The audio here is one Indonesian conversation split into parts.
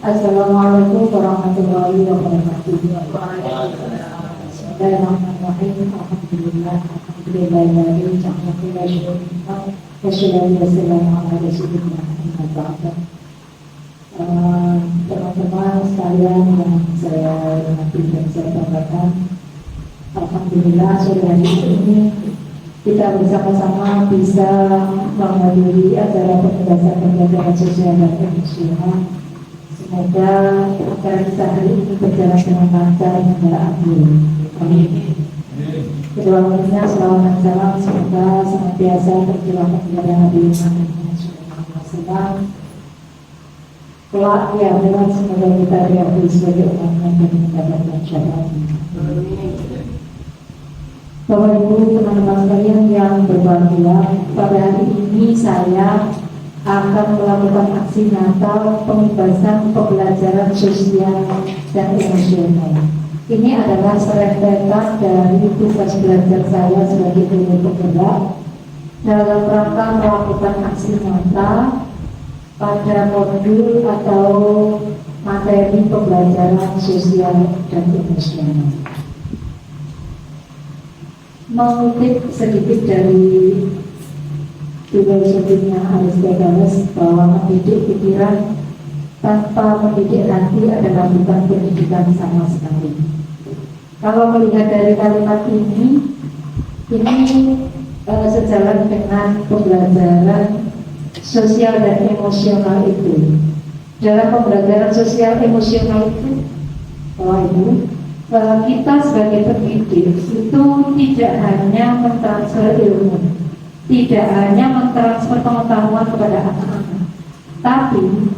Assalamualaikum warahmatullahi wabarakatuh. Bismillahirrahmanirrahim. Alhamdulillah. Teman-teman sekalian yang saya hormati dan saya banggakan, alhamdulillah sore hari ini kita bersama-sama bisa menghadiri acara pembahasan sosial dan emosional. Semoga acara kita hari ini berjalan dengan lancar hingga akhir. Amin. Kedua mempelainya selawat dan salam semoga senantiasa tercurahkan kepada Nabi Muhammad SAW. Kelak ya, dengan semoga kita diakui sebagai umatnya dan mendapatkan syafaat. Bapak Ibu, teman-teman sekalian yang berbahagia, pada hari ini saya akan melakukan aksi Natal pembebasan pembelajaran sosial dan emosional. Ini adalah serempetan dari tugas belajar saya sebagai guru penggerak dalam rangka melakukan aksi Natal pada modul atau materi pembelajaran sosial dan emosional. Mengutip sedikit dari filosofinya Aristoteles bahwa mendidik pikiran tanpa mendidik hati adalah bukan pendidikan sama sekali. Kalau melihat dari kalimat ini sejalan dengan pembelajaran sosial dan emosional itu. Dalam pembelajaran sosial emosional itu, Ibu, kita sebagai pendidik itu tidak hanya mentransfer ilmu, tidak hanya mentransfer pengetahuan kepada anak-anak, tapi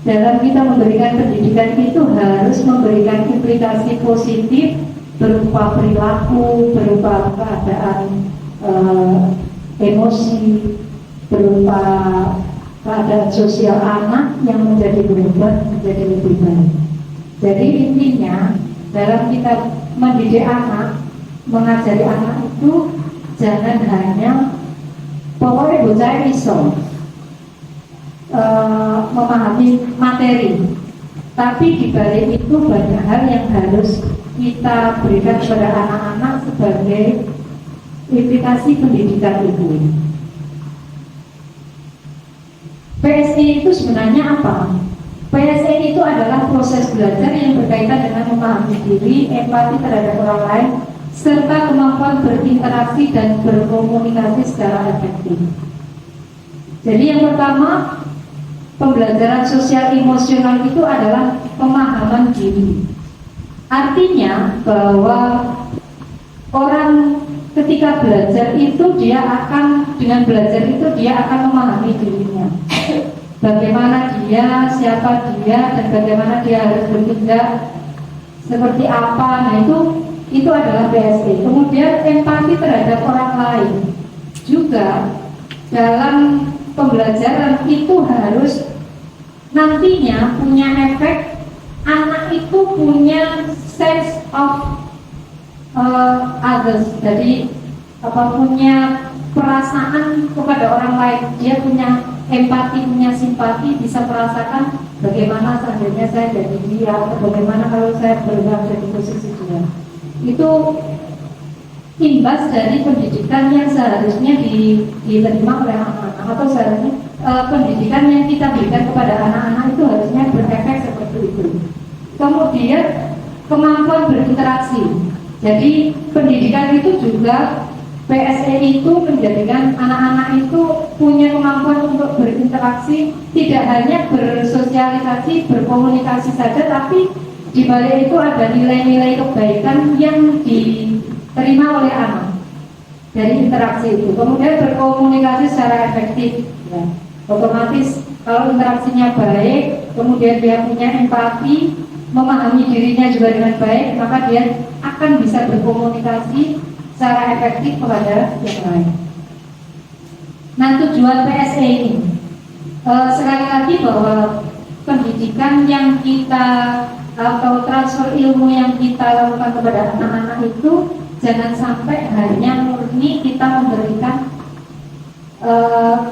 dalam kita memberikan pendidikan itu harus memberikan implikasi positif berupa perilaku, berupa keadaan emosi, berupa keadaan sosial anak yang menjadi berubah menjadi lebih baik. Jadi intinya dalam kita mendidik anak, mengajari anak itu jangan hanya pokoknya bocah iso memahami materi, tapi dibalik itu banyak hal yang harus kita berikan kepada anak-anak sebagai implikasi pendidikan itu. PSI itu sebenarnya apa? PSI itu adalah proses belajar yang berkaitan dengan memahami diri, empati terhadap orang lain, serta kemampuan berinteraksi dan berkomunikasi secara efektif. Jadi yang pertama, pembelajaran sosial emosional itu adalah pemahaman diri. Artinya bahwa orang ketika belajar itu dengan belajar itu dia akan memahami dirinya. Bagaimana dia, siapa dia, dan bagaimana dia harus bertindak seperti apa. Nah itu adalah PSI. Kemudian empati terhadap orang lain juga dalam pembelajaran itu harus nantinya punya efek. Anak itu punya sense of others, jadi punya perasaan kepada orang lain. Dia punya empati, punya simpati, bisa merasakan bagaimana seandainya saya jadi dia, atau bagaimana kalau saya berada di posisi dia. Itu imbas dari pendidikan yang seharusnya diterima oleh anak-anak, atau seharusnya pendidikan yang kita berikan kepada anak-anak itu harusnya berefek seperti itu. Kemudian kemampuan berinteraksi. Jadi pendidikan itu juga PSE itu menjadikan anak-anak itu punya kemampuan untuk berinteraksi, tidak hanya bersosialisasi, berkomunikasi saja, tapi di balik itu ada nilai-nilai kebaikan yang diterima oleh anak dari interaksi itu. Kemudian berkomunikasi secara efektif, ya. Otomatis kalau interaksinya baik, kemudian dia punya empati, memahami dirinya juga dengan baik, maka dia akan bisa berkomunikasi secara efektif kepada yang lain. Nah, tujuan PSE ini sekali lagi bahwa pendidikan yang kita atau transfer ilmu yang kita lakukan kepada anak-anak itu jangan sampai hanya murni kita memberikan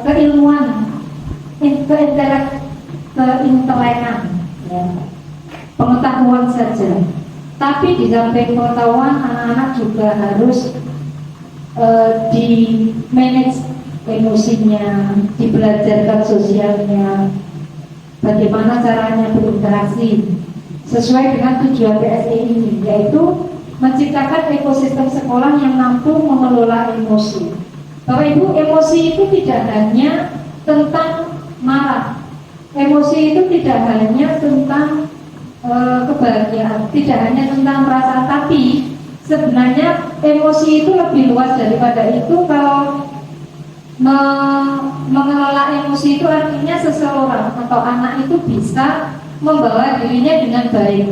keilmuan, keintelekan, ya, pengetahuan saja. Tapi di samping pengetahuan, anak-anak juga harus di manage emosinya, dibelajarkan sosialnya, bagaimana caranya berinteraksi sesuai dengan tujuan PSE ini, yaitu menciptakan ekosistem sekolah yang mampu mengelola emosi. Bapak Ibu, emosi itu tidak hanya tentang marah, emosi itu tidak hanya tentang kebahagiaan, tidak hanya tentang perasaan, tapi sebenarnya emosi itu lebih luas daripada itu. Kalau mengelola emosi itu artinya seseorang atau anak itu bisa membawa dirinya dengan baik.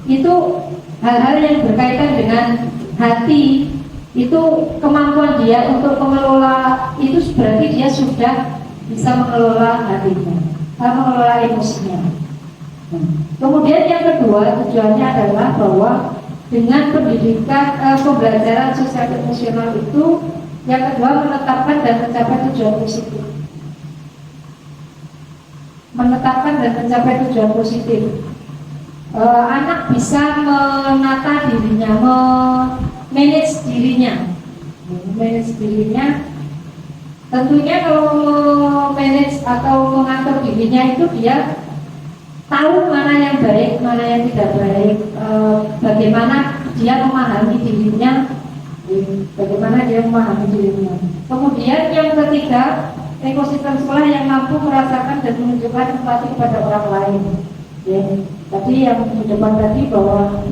Itu hal-hal yang berkaitan dengan hati, itu kemampuan dia untuk mengelola itu berarti dia sudah bisa mengelola hatinya, mengelola emosinya. Kemudian yang kedua, tujuannya adalah bahwa dengan pendidikan pembelajaran sosial emosional itu, yang kedua menetapkan dan mencapai tujuan positif. Menetapkan dan mencapai tujuan positif. Anak bisa menata dirinya, manage dirinya. Tentunya kalau manage atau mengatur dirinya itu dia tahu mana yang baik, mana yang tidak baik, bagaimana dia memahami dirinya, Kemudian yang ketiga, ekosistem sekolah yang mampu merasakan dan menunjukkan empati kepada orang lain. Ya, tadi yang di depan tadi bahwa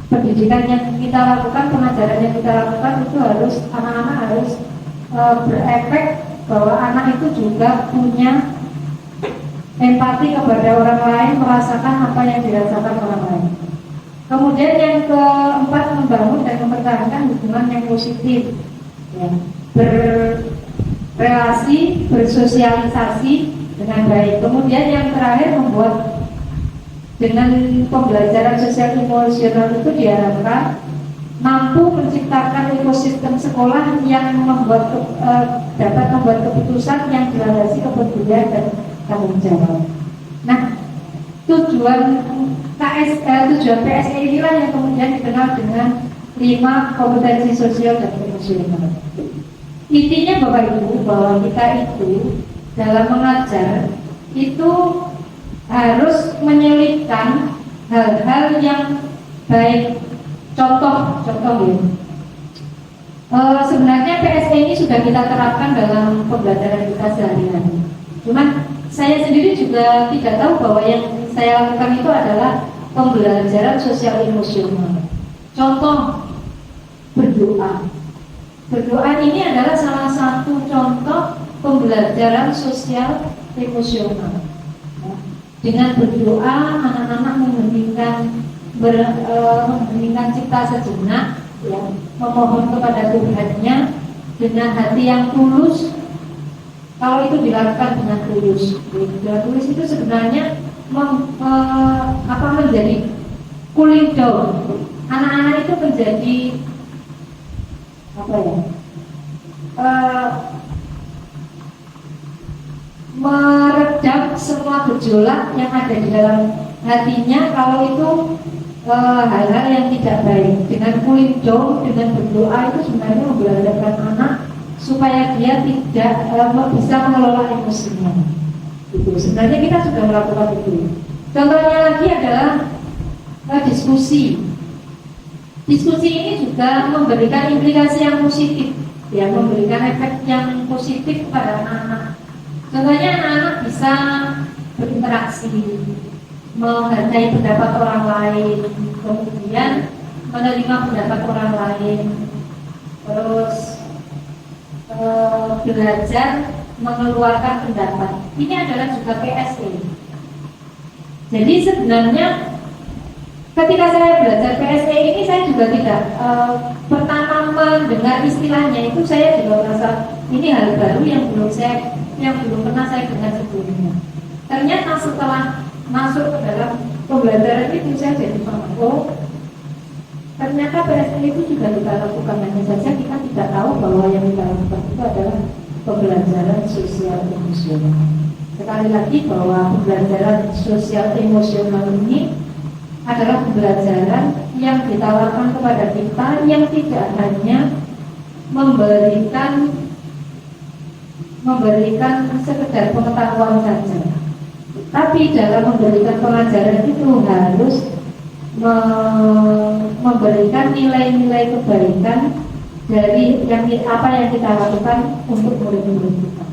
pendidikan yang kita lakukan, pengajaran yang kita lakukan itu harus anak-anak harus berefek bahwa anak itu juga punya empati kepada orang lain, merasakan apa yang dirasakan orang lain. Kemudian yang keempat, membangun dan mempertahankan hubungan yang positif, ya, berrelasi, bersosialisasi dengan baik. Kemudian yang terakhir, membuat dengan pembelajaran sosial emosional itu diharapkan mampu menciptakan ekosistem sekolah yang dapat membuat keputusan yang dilandasi kepedulian dan tanggung jawab. Nah, tujuan PSE inilah yang kemudian dikenal dengan 5 kompetensi sosial dan emosional. Intinya Bapak Ibu bahwa kita itu dalam mengajar itu harus menyelipkan hal-hal yang baik. Contoh ya. Sebenarnya PSE ini sudah kita terapkan dalam pembelajaran kita sehari-hari. Cuman saya sendiri juga tidak tahu bahwa yang saya lakukan itu adalah pembelajaran sosial emosional. Contoh, berdoa. Berdoa ini adalah salah satu contoh pembelajaran sosial emosional. Dengan berdoa, anak-anak menghentikan cipta sejenak, ya, memohon kepada Tuhannya dengan hati yang tulus. Kalau itu dilakukan dengan tulus, tulus itu sebenarnya menjadi cooling down. Anak-anak itu menjadi meredam semua gejolak yang ada di dalam hatinya kalau itu hal-hal yang tidak baik. Dengan cooling down, dengan berdoa itu sebenarnya membelajarkan anak supaya dia tidak bisa mengelola emosinya. Itu sebenarnya kita sudah melakukan itu. Contohnya lagi adalah diskusi. Diskusi ini juga memberikan implikasi yang positif, ya, memberikan efek yang positif kepada anak-anak. Contohnya anak-anak bisa berinteraksi, menghargai pendapat orang lain, kemudian menerima pendapat orang lain, terus belajar mengeluarkan pendapat. Ini adalah juga PSE. Jadi sebenarnya ketika saya belajar PSE ini, saya juga tidak pertama mendengar istilahnya itu saya juga merasa ini hal baru yang belum pernah saya dengar sebelumnya. Ternyata setelah masuk ke dalam pembelajaran itu saya jadi paham, ternyata PSE itu juga kita lakukan, hanya saja kita tidak tahu bahwa yang kita lakukan itu adalah pembelajaran sosial emosional. sekali lagi bahwa pembelajaran sosial emosional ini adalah pembelajaran yang ditawarkan kepada kita yang tidak hanya memberikan sekedar pengetahuan saja, tapi dalam memberikan pengajaran itu harus memberikan nilai-nilai kebaikan dari apa yang kita lakukan untuk murid-murid kita.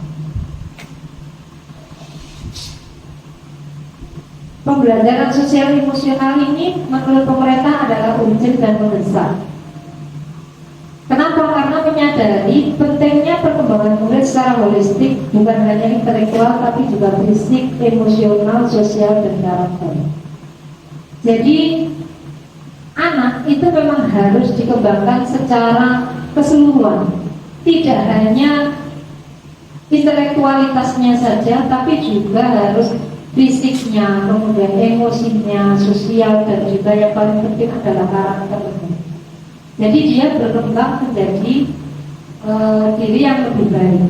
Pembelajaran sosial emosional ini menurut pemerintah adalah urgent dan mendesak. Kenapa? Karena menyadari pentingnya perkembangan murid secara holistik, bukan hanya intelektual tapi juga fisik, emosional, sosial, dan karakter. Jadi anak itu memang harus dikembangkan secara keseluruhan, tidak hanya intelektualitasnya saja, tapi juga harus fisiknya, kemudian emosinya, sosial, dan juga yang paling penting adalah karakternya. Jadi dia berkembang menjadi diri yang lebih baik.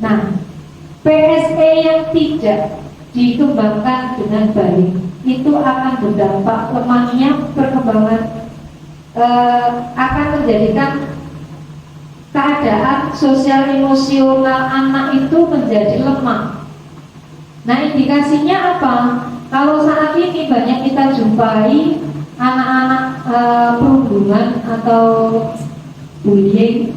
Nah, PSE yang tidak dikembangkan dengan baik itu akan berdampak lemahnya perkembangan, akan menjadikan keadaan sosial emosional anak itu menjadi lemah. Nah, indikasinya apa? Kalau saat ini banyak kita jumpai anak-anak perundungan atau bullying,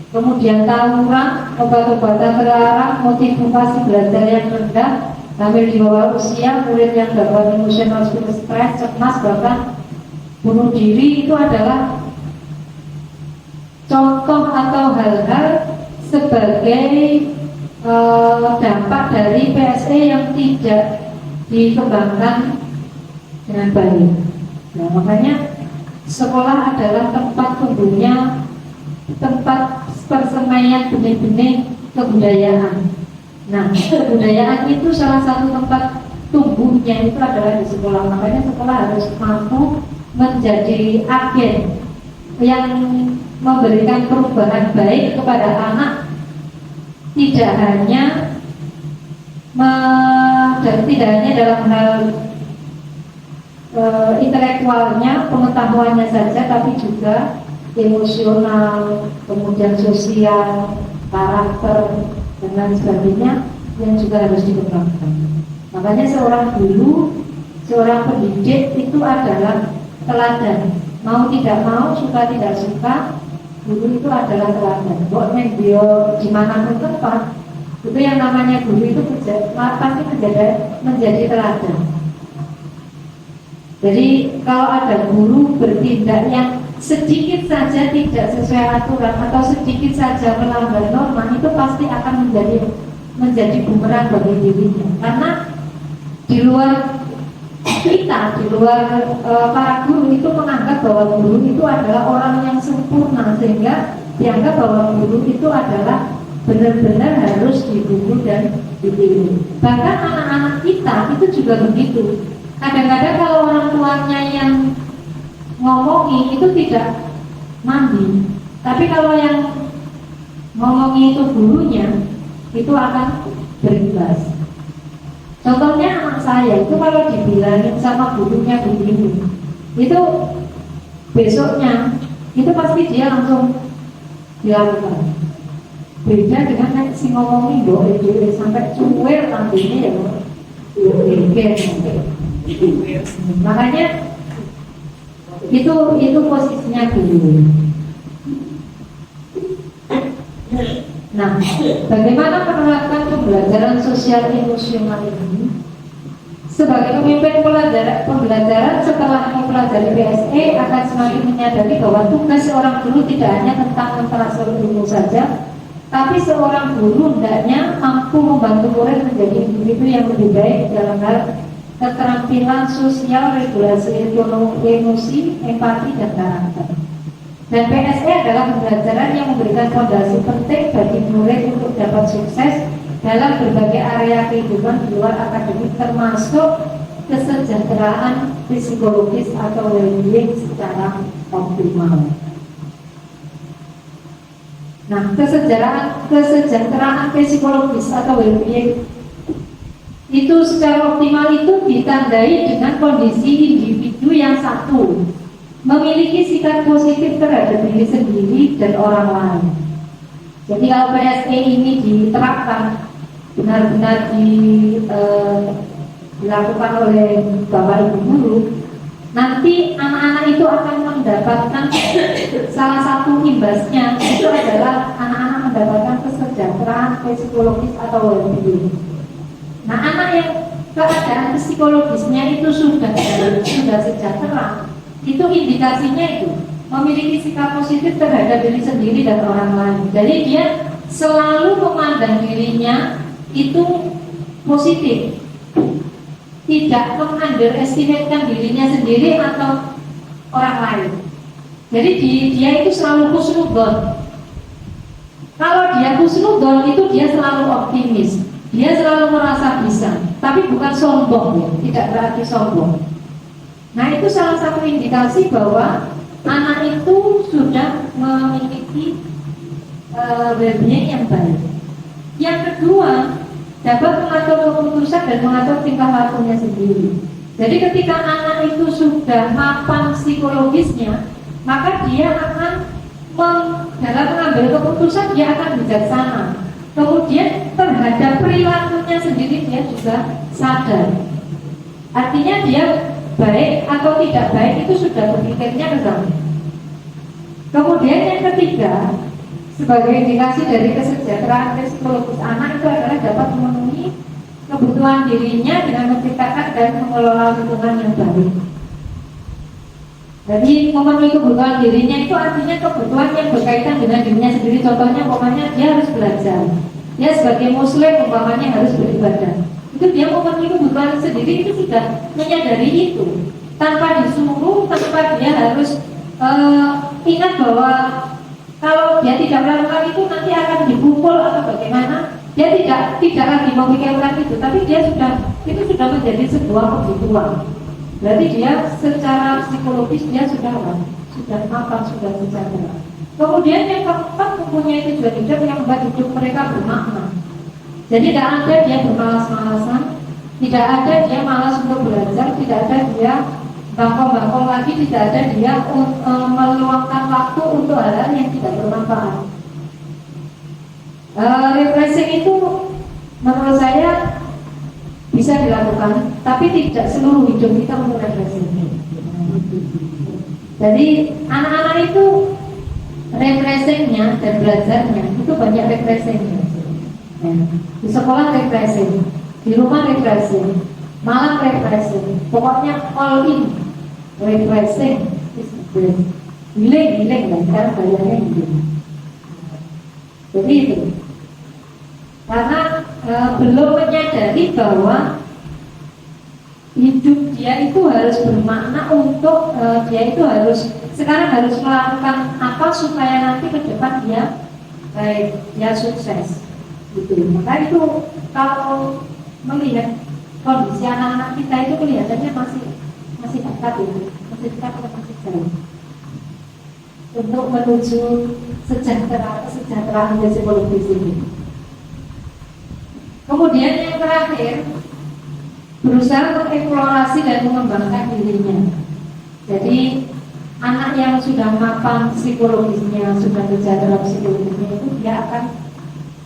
kemudian tawuran, obat-obatan terlarang, motivasi belajar yang rendah, sambil di bawah usia, murid yang gangguan emosional, stres, cemas, bahkan bunuh diri, itu adalah contoh atau hal-hal sebagai dampak dari PSE yang tidak dikembangkan dengan baik. Nah, makanya sekolah adalah tempat tumbuhnya, tempat persemaian benih-benih kebudayaan. Nah, kebudayaan itu salah satu tempat tumbuhnya itu adalah di sekolah. Makanya sekolah harus mampu menjadi agen yang memberikan perubahan baik kepada anak, tidak hanya dalam hal intelektualnya, pengetahuannya saja, tapi juga emosional, kemudian sosial, karakter, dan lain sebagainya yang juga harus dikembangkan. Makanya seorang guru, seorang pendidik itu adalah teladan. Mau tidak mau, suka tidak suka, guru itu adalah teladan. Pokoknya dia dimanapun tempat, itu yang namanya guru itu pasti menjadi teladan. Jadi kalau ada guru bertindak yang sedikit saja tidak sesuai aturan atau sedikit saja melanggar norma, itu pasti akan menjadi bumerang bagi dirinya. Karena di luar kita, di luar para guru itu menganggap bahwa guru itu adalah orang yang sempurna, sehingga dianggap bahwa guru itu adalah benar-benar harus diburu dan ditiru. Bahkan anak-anak kita itu juga begitu. Kadang-kadang kalau orang tuanya yang ngomongi itu tidak mandi, tapi kalau yang ngomongi itu gurunya, itu akan berimbas. Contohnya anak saya itu kalau dibilangin sama gurunya begini, itu besoknya itu pasti dia langsung dilakukan. Beda dengan si ngomongin doa sampai cuwer nantinya ya. Makanya itu posisinya guru. Nah, bagaimana menerapkan pembelajaran sosial emosional ini? Sebagai pemimpin pembelajaran setelah mempelajari PSE akan semakin menyadari bahwa tugas seorang guru tidak hanya tentang transfer ilmu saja, tapi seorang guru hendaknya mampu membantu murid menjadi individu yang lebih baik dalam hal keterampilan sosial, regulasi emosi, empati, dan karakter. Dan PSE adalah pembelajaran yang memberikan fondasi penting bagi murid untuk dapat sukses dalam berbagai area kehidupan di luar akademik, termasuk kesejahteraan psikologis atau well-being secara optimal. Nah, kesejahteraan psikologis atau well-being itu secara optimal itu ditandai dengan kondisi individu yang satu memiliki sikap positif terhadap diri sendiri dan orang lain. Jadi kalau PSE ini diterapkan benar-benar dilakukan oleh Bapak Ibu guru, nanti anak-anak itu akan mendapatkan salah satu imbasnya itu adalah anak-anak mendapatkan kesejahteraan psikologis atau well-being. Nah, anak yang keadaan psikologisnya itu sudah sejahtera, itu indikasinya itu memiliki sikap positif terhadap diri sendiri dan orang lain. Jadi dia selalu memandang dirinya itu positif, tidak meng-underestimatekan dirinya sendiri atau orang lain. Jadi dia itu selalu husnudzon. Kalau dia husnudzon itu dia selalu optimis. Dia selalu merasa bisa, tapi bukan sombong, ya. Tidak berarti sombong. Nah, itu salah satu indikasi bahwa anak itu sudah memiliki well-being yang baik. Yang kedua, dapat mengatur keputusan dan mengatur tingkah lakunya sendiri. Jadi ketika anak itu sudah mapan psikologisnya, maka dia akan dalam mengambil keputusan dia akan bijaksana. Kemudian terhadap perilakunya sendiri dia juga sadar. Artinya dia baik atau tidak baik itu sudah berpikirnya rendah. Kemudian yang ketiga, sebagai indikasi dari kesejahteraan psikologis anak itu adalah dapat memenuhi kebutuhan dirinya dengan menciptakan dan mengelola lingkungan yang baik. Jadi memenuhi kebutuhan dirinya itu artinya kebutuhan yang berkaitan dengan dirinya sendiri. Contohnya, umpamanya dia harus belajar. Dia sebagai muslim umpamanya harus beribadah. Itu dia memenuhi kebutuhan sendiri, itu sudah menyadari itu. Tanpa disuruh, tanpa dia harus ingat bahwa kalau dia tidak melakukan itu nanti akan dipukul atau bagaimana. Dia tidak lagi memikirkan itu, tapi dia itu sudah menjadi sebuah kebutuhan. Berarti dia secara psikologis dia sudah mapan, sudah sejahtera. Kemudian yang keempat, mempunyai tujuan hidup yang membuat hidup mereka bermakna. Jadi tidak ada dia bermalas-malasan, tidak ada dia malas untuk belajar, tidak ada dia bangkong-bangkong lagi, tidak ada dia meluangkan waktu untuk hal-hal yang tidak bermanfaat. Refreshing itu menurut saya bisa dilakukan, tapi tidak seluruh hidup kita untuk refreshing. Jadi anak-anak itu refreshingnya dan belajarnya itu banyak refreshingnya. Di sekolah refreshing, di rumah refreshing, malam refreshing, pokoknya all in refreshing. Giling lah, sekarang bayarnya giling. Jadi itu. Karena belum menyadari bahwa hidup dia itu harus bermakna untuk dia itu sekarang harus melakukan apa supaya nanti ke depan dia baik, dia sukses gitu. Maka itu kalau melihat kondisi anak-anak kita itu kelihatannya masih dekat itu, masih dekat atau masih jauh untuk menuju kesejahteraan psikologis ini. Kemudian yang terakhir, berusaha mengeksplorasi dan mengembangkan dirinya. Jadi anak yang sudah mapan psikologisnya, sudah sejahtera psikologisnya itu dia akan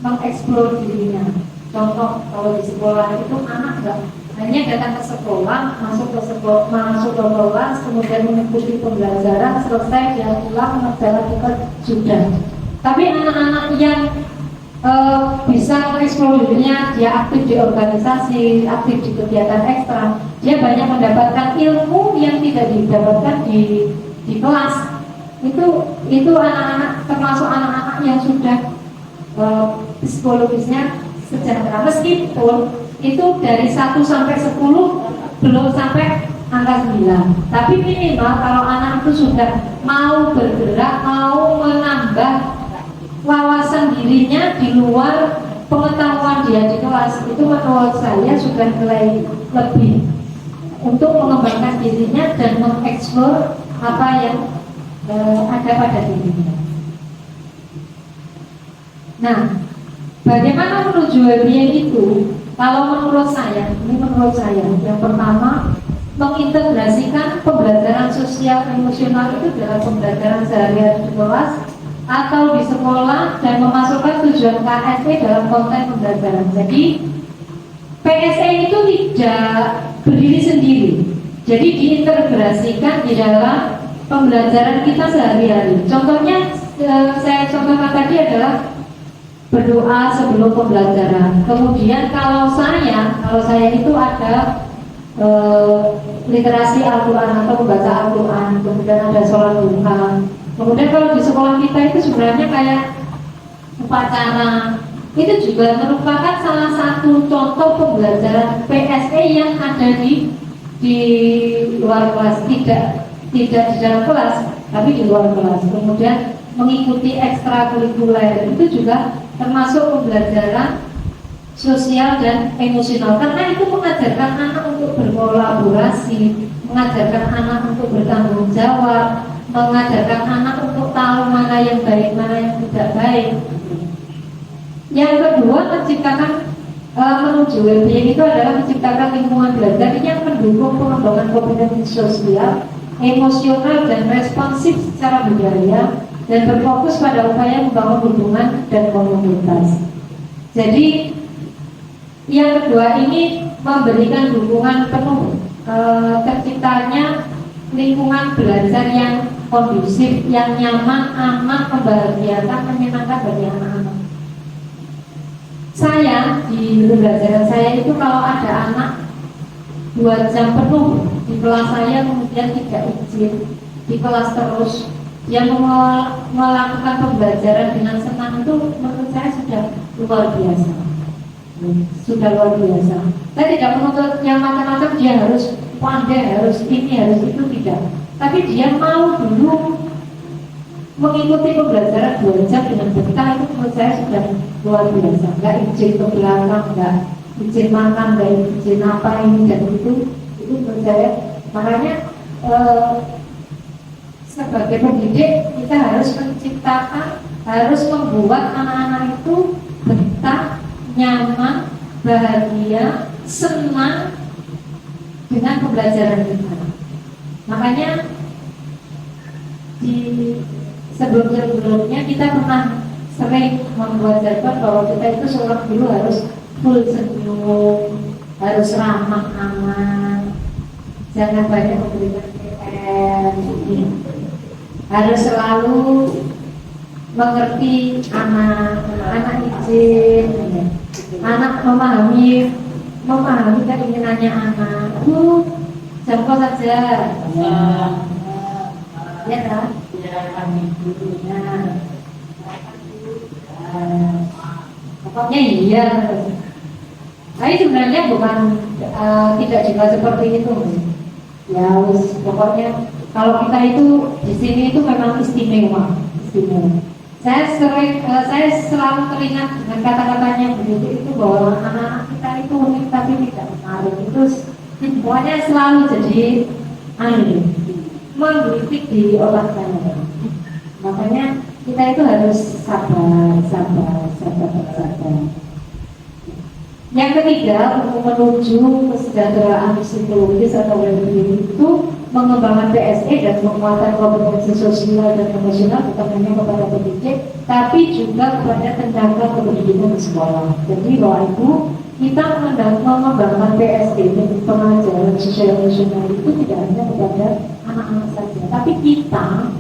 mengeksplor dirinya. Contoh kalau di sekolah itu anak enggak hanya datang ke sekolah, masuk ke kelas, kemudian mengikuti pembelajaran, selesai dia pulang mengerjakan sudah. Tapi anak-anak yang bisa mengeksplor dirinya, dia aktif di organisasi, aktif di kegiatan ekstra, dia banyak mendapatkan ilmu yang tidak didapatkan di kelas. Itu anak-anak, termasuk anak-anak yang sudah psikologisnya sejahtera, meskipun itu dari 1 sampai 10 belum sampai angka 9. Tapi minimal kalau anak itu sudah mau bergerak, mau menambah wawasan dirinya di luar pengetahuan dia di kelas, itu menurut saya sudah mulai lebih untuk mengembangkan dirinya dan mengeksplor apa yang ada pada dirinya. Nah, bagaimana menuju well-being itu? Kalau menurut saya, yang pertama mengintegrasikan pembelajaran sosial emosional itu dalam pembelajaran sehari-hari di kelas atau di sekolah dan memasukkan tujuan KSE dalam konten pembelajaran. Jadi PSE itu tidak berdiri sendiri, jadi diintegrasikan di dalam pembelajaran kita sehari-hari. Contohnya saya contohkan tadi adalah berdoa sebelum pembelajaran. Kemudian kalau saya itu ada literasi Al-Quran atau membaca Al-Quran, kemudian ada sholat duha. Kemudian kalau di sekolah kita itu sebenarnya kayak upacara, itu juga merupakan salah satu contoh pembelajaran PSE yang ada di luar kelas, tidak di dalam kelas, tapi di luar kelas. Kemudian mengikuti ekstrakurikuler itu juga termasuk pembelajaran sosial dan emosional, karena itu mengajarkan anak untuk berkolaborasi, mengajarkan anak untuk bertanggung jawab, mengajarkan anak untuk tahu mana yang baik, mana yang tidak baik. Yang kedua, menciptakan menuju well-being itu adalah menciptakan lingkungan belajar yang mendukung pengembangan kompetensi sosial, emosional dan responsif secara budaya, dan berfokus pada upaya membangun hubungan dan komunitas. Jadi yang kedua ini memberikan dukungan penuh terciptanya lingkungan belajar yang kondusif, yang nyaman, aman, membahagiakan, menyenangkan bagi anak-anak. Saya di pembelajaran saya itu kalau ada anak 2 jam penuh di kelas saya kemudian tidak izin di kelas terus, yang melakukan pembelajaran dengan senang, itu menurut saya sudah luar biasa. Saya tidak menuntut yang macam-macam, dia harus pandai, harus ini, harus itu, tidak. Tapi dia mau dulu mengikuti pembelajaran 2 jam dengan betah, itu menurut saya sudah luar biasa. Nggak izin ke belakang, nggak izin makan, nggak izin apa ini dan itu menurut saya. Makanya sebagai pendidik kita harus menciptakan, harus membuat anak-anak itu betah, nyaman, bahagia, senang dengan pembelajaran kita. Makanya di sebelum-sebelumnya kita pernah sering membuat jadwal bahwa kita itu seorang guru harus full senyum, harus ramah aman, jangan banyak memberikan PR, harus selalu mengerti anak izin, anak memahami keinginannya anak. Jam kos saja, ya kan? Pokoknya iya. Tapi sebenarnya bukan tidak juga seperti itu. Ya, pokoknya kalau kita itu di sini itu memang istimewa. Saya selalu teringat dengan kata-katanya begitu itu, bahwa anak-anak kita itu unik tapi tidak menarik. Itu pokoknya selalu jadi menggelitik di otak saya. Makanya kita itu harus sabar. Yang ketiga, untuk menuju kesejahteraan psikologis atau well-being itu mengembangkan PSE dan menguatkan kompetensi sosial dan emosional bukan hanya kepada pendidik, tapi juga kepada tenaga kependidikan di sekolah. Jadi Bapak Ibu, kita mengembangkan PSE dan pengajaran sosial emosional itu tidak hanya kepada anak-anak saja, tapi kita,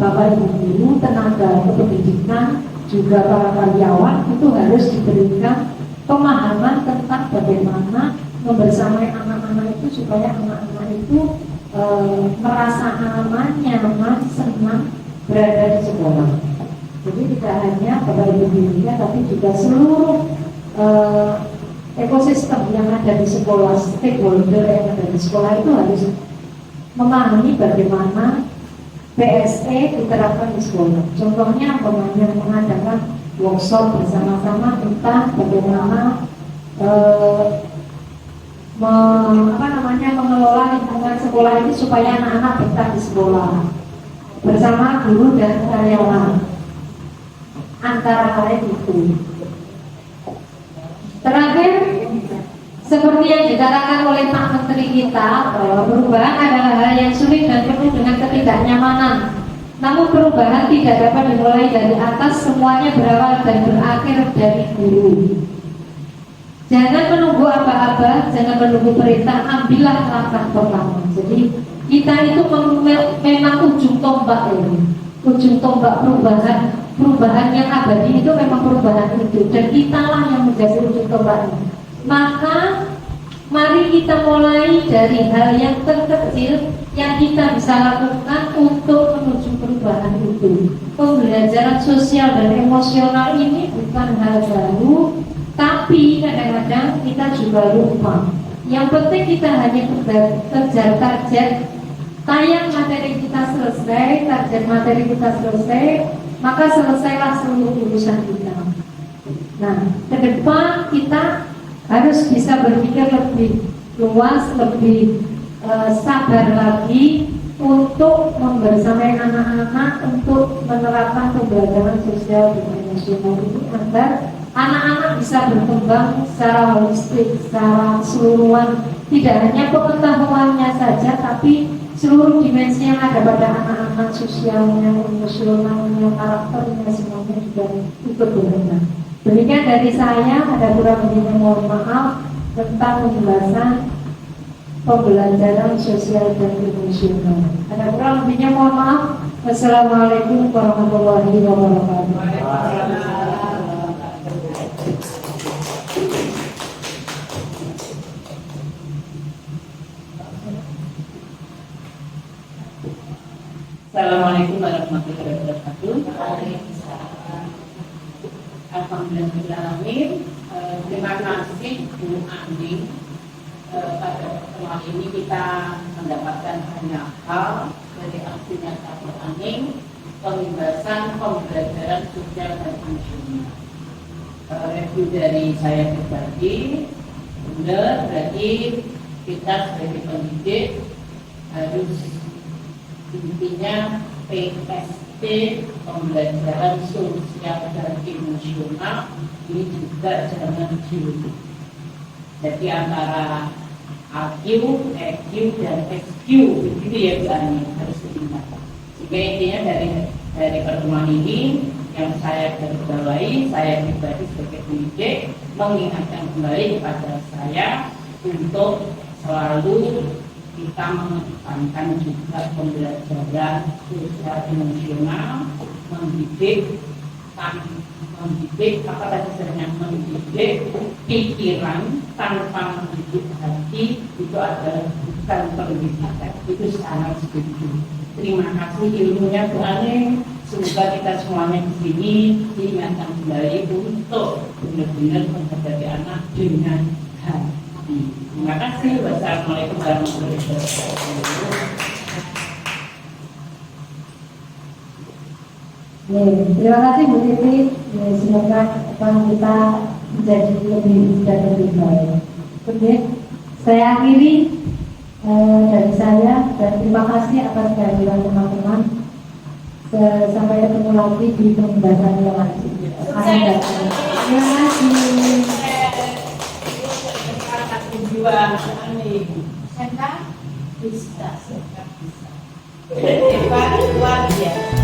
Bapak Ibu guru, tenaga kependidikan, juga para karyawan itu harus diberikan pemahaman tentang bagaimana membersamai anak-anak itu supaya anak-anak itu merasa aman, nyaman, senang berada di sekolah. Jadi tidak hanya Bapak Ibu gurunya, tapi juga seluruh ekosistem yang ada di sekolah, stakeholder yang ada di sekolah itu harus memahami bagaimana PSE diterapkan di sekolah. Contohnya mengadakan workshop bersama-sama tentang bagaimana mengelola lingkungan sekolah ini supaya anak-anak betah di sekolah bersama guru dan karyawan, antara lain itu. Terakhir, Seperti yang dikatakan oleh Pak Menteri kita, bahwa perubahan adalah hal yang sulit dan penuh dengan ketidaknyamanan. Namun perubahan tidak dapat dimulai dari atas, semuanya berawal dan berakhir dari dulu. Jangan menunggu apa-apa, jangan menunggu perintah, ambillah langkah pertama. Jadi kita itu memang ujung tombak ini, ujung tombak perubahan yang abadi itu memang perubahan itu, dan kitalah yang menjadi ujung tombak ini. Maka mari kita mulai dari hal yang terkecil yang kita bisa lakukan untuk menuju perubahan itu. Pembelajaran sosial dan emosional ini bukan hal baru, tapi kadang-kadang kita juga lupa. Yang penting kita hanya kejar target, tayang materi kita selesai, target materi kita selesai, maka selesailah seluruh urusan kita. Nah, ke depan kita harus bisa berpikir lebih luas, lebih sabar lagi untuk membersamai anak-anak untuk menerapkan pembelajaran sosial dan emosional ini agar anak-anak bisa berkembang secara holistik, secara keseluruhan, tidak hanya pengetahuannya saja, tapi seluruh dimensi yang ada pada anak-anak, sosialnya, emosionalnya, karakternya, semuanya juga ikut berkembang. Demikian dari saya, ada kurang lebihnya mohon maaf tentang pembahasan pembelajaran sosial dan emosional. Ada kurang lebihnya mohon maaf. Wassalamualaikum warahmatullahi wabarakatuh. Assalamualaikum warahmatullahi wabarakatuh. Alhamdulillahirrahmanirrahim. Terima kasih Bu Andi. Pada pertemuan ini kita mendapatkan banyak hal dari aksi nyata Bu Andi, pembahasan pembelajaran sosial dan emosional. Review dari saya pribadi, benar berarti kita sebagai pendidik harus intinya PST, pembelajaran sosial dan emosional ini juga jangan dilupakan. Jadi antara AQ, EQ dan SQ begitu ya Bu Ani, harus diingat. Sehingga intinya dari pertemuan ini yang saya garisbawahi, saya pribadi sebagai pendidik mengingatkan kembali kepada saya untuk selalu kita mengedepankan juga pembelajaran sosial emosional, mendidik apa tadi sebenarnya, mendidik pikiran tanpa mendidik hati itu adalah bukan pendidikan, itu sangat setuju. Terima kasih ilmunya Bu Ani, semoga kita semuanya di sini diingatkan kembali untuk benar-benar menghadapi anak dengan hati. Terima kasih. Wassalamualaikum warahmatullahi wabarakatuh. Terima kasih Bu Titi. Semoga kita menjadi lebih dan lebih baik. Oke, saya akhiri dari saya dan terima kasih atas kehadiran teman-teman. Sampai ketemu lagi di pembahasan yang lain. Terima kasih. Jiwa ini bisa. Hebat luar biasa.